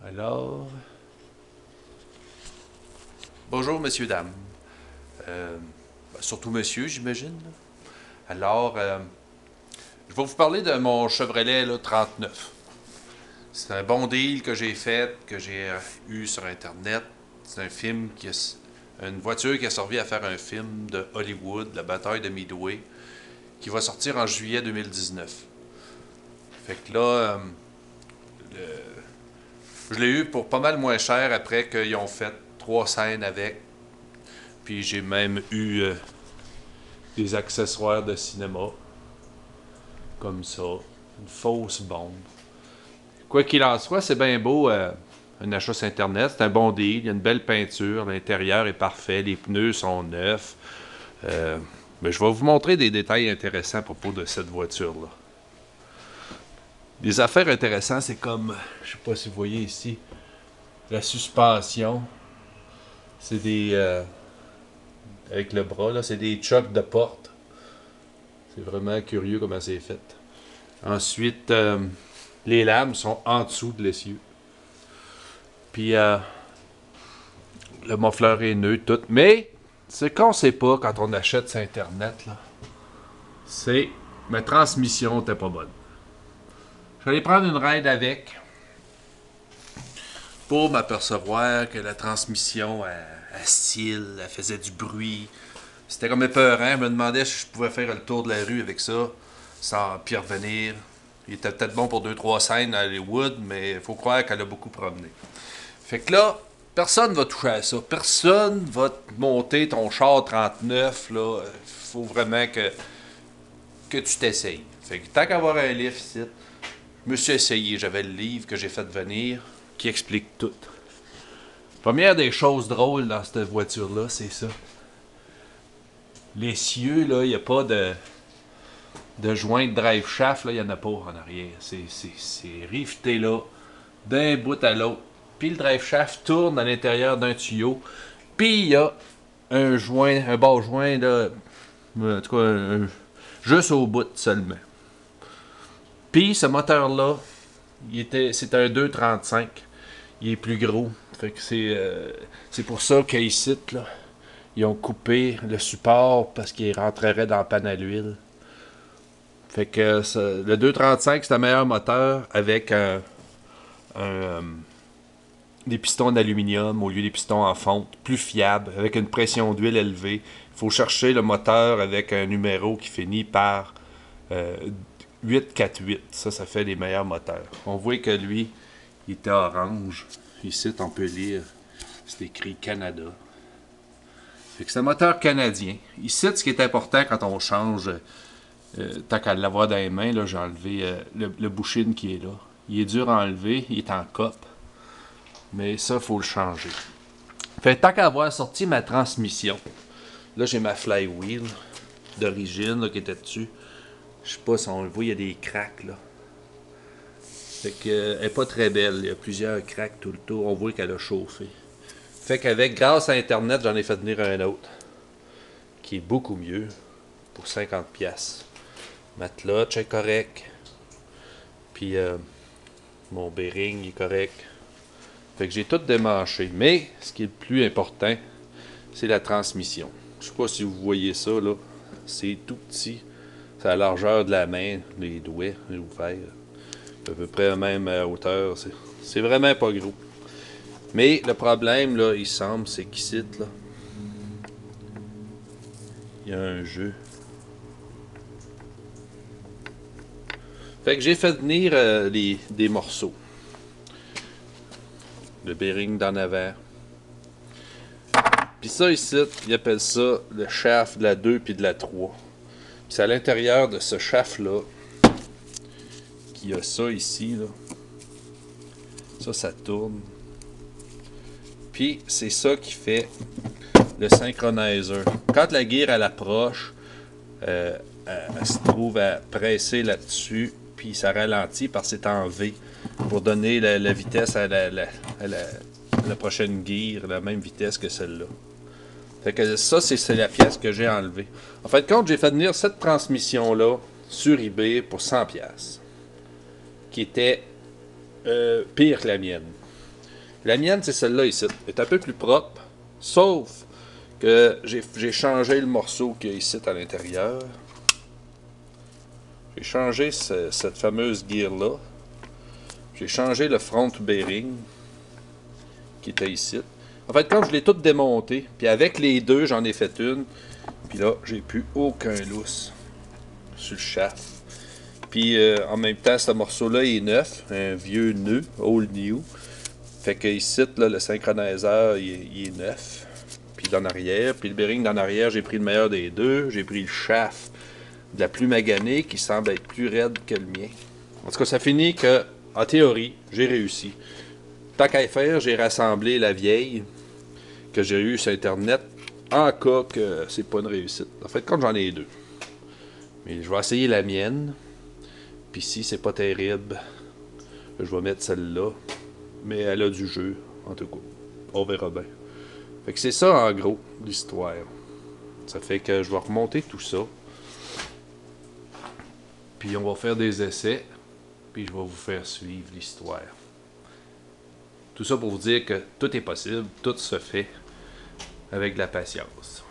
Alors, bonjour, messieurs, dames. Surtout monsieur, j'imagine. Alors, je vais vous parler de mon Chevrolet là, 39. C'est un bon deal que j'ai fait, que j'ai eu sur Internet. C'est un film une voiture qui a servi à faire un film de Hollywood, la bataille de Midway, qui va sortir en juillet 2019. Fait que là, je l'ai eu pour pas mal moins cher après qu'ils ont fait 3 scènes avec. Puis j'ai même eu des accessoires de cinéma. Comme ça. Une fausse bombe. Quoi qu'il en soit, c'est bien beau un achat sur Internet. C'est un bon deal. Il y a une belle peinture. L'intérieur est parfait. Les pneus sont neufs. Mais je vais vous montrer des détails intéressants à propos de cette voiture-là. Des affaires intéressantes, c'est comme, je sais pas si vous voyez ici, la suspension. C'est des... avec le bras, là, c'est des chocs de porte. C'est vraiment curieux comment c'est fait. Ensuite, les lames sont en dessous de l'essieu. Puis, le muffler est neutre, tout. Mais, ce qu'on sait pas quand on achète sur Internet, là, c'est ma transmission n'était pas bonne. Je vais aller prendre une ride avec pour m'apercevoir que la transmission à style, elle faisait du bruit. C'était comme épeurant. Je me demandais si je pouvais faire le tour de la rue avec ça sans puis revenir. Il était peut-être bon pour 2-3 scènes à Hollywood, mais il faut croire qu'elle a beaucoup promené. Fait que là, personne va toucher à ça. Personne va te monter ton char 39. Il faut vraiment que tu t'essayes. Fait que tant qu'avoir un livre ici, je me suis essayé. J'avais le livre que j'ai fait venir qui explique tout. Première des choses drôles dans cette voiture-là, c'est ça. L'essieu, là, il n'y a pas de joint de drive shaft, là, il n'y en a pas en arrière. C'est rifté là, d'un bout à l'autre. Puis le drive shaft tourne à l'intérieur d'un tuyau. Puis il y a un joint, un bas joint, là, en tout cas, juste au bout seulement. Puis ce moteur-là, c'est un 235. Il est plus gros. Fait que c'est pour ça qu'ici, là, ils ont coupé le support parce qu'il rentrerait dans la panne à l'huile. Fait que le 235, c'est un meilleur moteur avec des pistons d'aluminium au lieu des pistons en fonte, plus fiable, avec une pression d'huile élevée. Il faut chercher le moteur avec un numéro qui finit par 848. Ça fait les meilleurs moteurs. On voit que lui, il était orange. Ici, on peut lire, c'est écrit Canada. Fait que c'est un moteur canadien. Ici, ce qui est important quand on change, tant qu'à l'avoir dans les mains, là, j'ai enlevé le bushing qui est là. Il est dur à enlever, il est en cope. Mais ça, il faut le changer. Fait tant qu'à avoir sorti ma transmission, là, j'ai ma flywheel d'origine là, qui était dessus. Je sais pas si on le voit, il y a des cracks là. Fait que, elle n'est pas très belle. Il y a plusieurs cracks tout le tour. On voit qu'elle a chauffé. Fait qu'avec, grâce à Internet, j'en ai fait venir un autre. Qui est beaucoup mieux. Pour 50$. Matelas, est correct. Puis, mon bearing est correct. Fait que j'ai tout démanché. Mais, ce qui est le plus important, c'est la transmission. Je sais pas si vous voyez ça, là. C'est tout petit. C'est à la largeur de la main, les doigts, les ouverts. À peu près à la même hauteur. C'est vraiment pas gros. Mais le problème, là, il semble, c'est qu'ici, là, il y a un jeu. Fait que j'ai fait venir des morceaux. Le bearing d'en avant. Puis ça, ici, ils appellent ça le shaft de la 2 puis de la 3. Puis c'est à l'intérieur de ce shaft-là qu'il y a ça ici, là. Ça tourne. Puis c'est ça qui fait le synchronizer. Quand la gear elle approche, elle se trouve à presser là-dessus, puis ça ralentit parce que c'est en V pour donner la vitesse à la prochaine gear, la même vitesse que celle-là. Fait que ça, c'est la pièce que j'ai enlevée. En fait, compte, j'ai fait venir cette transmission-là sur eBay pour 100$, qui était pire que la mienne. La mienne, c'est celle-là ici. Elle est un peu plus propre, sauf que j'ai changé le morceau qu'il y a ici à l'intérieur. J'ai changé cette fameuse gear-là. J'ai changé le front bearing qui était ici. En fait, quand je l'ai tout démonté, puis avec les deux, j'en ai fait une. Puis là, j'ai plus aucun lousse sur le shaft. Puis en même temps, ce morceau-là est neuf, un vieux nœud, old new. Fait que ici, là, le synchroniseur, il est neuf. Puis d'en arrière, puis le bearing d'en arrière, j'ai pris le meilleur des deux. J'ai pris le shaft de la plus maganée qui semble être plus raide que le mien. En tout cas, ça finit que, en théorie, j'ai réussi. Tant qu'à faire, j'ai rassemblé la vieille que j'ai eue sur Internet en cas que c'est pas une réussite. En fait, comme j'en ai deux. Mais je vais essayer la mienne. Puis si c'est pas terrible, je vais mettre celle-là. Mais elle a du jeu, en tout cas. On verra bien. Fait que c'est ça, en gros, l'histoire. Ça fait que je vais remonter tout ça. Puis on va faire des essais. Puis je vais vous faire suivre l'histoire. Tout ça pour vous dire que tout est possible, tout se fait avec de la patience.